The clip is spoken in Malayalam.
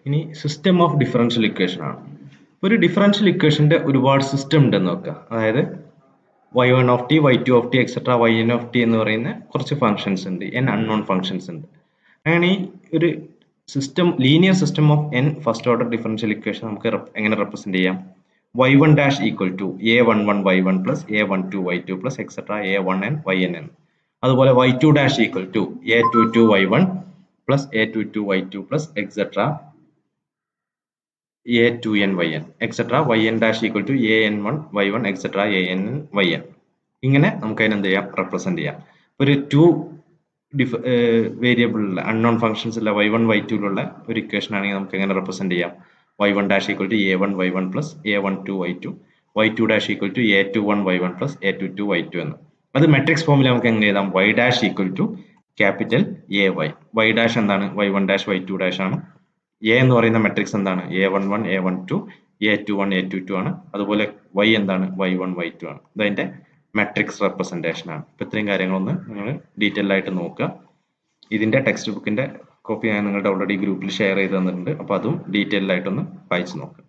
ഇനി സിസ്റ്റം ഓഫ് ഡിഫറൻഷ്യൽ ഇക്വേഷൻ ആണ്. ഒരു ഡിഫറൻഷ്യൽ ഇക്വേഷന്റെ ഒരുപാട് സിസ്റ്റം ഉണ്ടെന്ന് നോക്കുക. അതായത് y1 of t, y2 of t, etcetera yn of t എന്ന് പറയുന്ന കുറച്ച് ഫംഗ്ഷൻസ് ഉണ്ട്, n അൺനോൺ ഫംഗ്ഷൻസ് ഉണ്ട്. അങ്ങനെ ഈ ഒരു system, linear system of n first order differential equation നമുക്ക് എങ്ങനെ റെപ്രസെന്റ് ചെയ്യാം? y1 dash equal to a11 y1 plus a12 y2 plus etcetera a1n yn. അതുപോലെ y2 dash equal to a22 y1 plus a22 y2 plus etcetera a2n yn etcetera yn dash equal to an1 y1 etcetera ann yn. ഇങ്ങനെ നമുക്ക് അതിനെ എന്ത് ചെയ്യാം? റെപ്രസെന്റ് ചെയ്യാം. ഒരു ടു വേരിയബിളിലുള്ള അൺനോൺ ഫംഗ്ഷൻസ് ഉള്ള y1 y2 ലുള്ള ഒരു ഇക്വേഷൻ ആണെങ്കിൽ നമുക്ക് എങ്ങനെ റെപ്രസെന്റ് ചെയ്യാം? y1 dash equal to a1 y1 plus a12 y2, y2 dash equal to a21 y1 plus a22 y2 എന്ന്. അത് മെട്രിക്സ് ഫോമിൽ നമുക്ക് എങ്ങനെ എഴുതാം? y dash equal to capital ay. y dash എന്താണ്? y1 dash y2 dash ആണ്. a എന്ന് പറയുന്ന മെട്രിക്സ് എന്താണ്? a11 a12 a21 a22 ആണ്. അതുപോലെ y എന്താണ്? y1 y2 ആണ്. ഇതതിന്റെ മെട്രിക്സ് റെപ്രസെന്റേഷൻ ആണ്. ഇപ്പൊ ഇത്രയും കാര്യങ്ങളൊന്ന് നിങ്ങൾ ഡീറ്റെയിൽ ആയിട്ട് നോക്കുക. ഇതിന്റെ ടെക്സ്റ്റ് ബുക്കിന്റെ കോപ്പി ഞാൻ നിങ്ങളുടെ ഓൾറെഡി ഗ്രൂപ്പിൽ ഷെയർ ചെയ്ത് തന്നിട്ടുണ്ട്. അപ്പൊ അതും ഡീറ്റെയിൽ ആയിട്ടൊന്ന് വായിച്ചു നോക്കുക.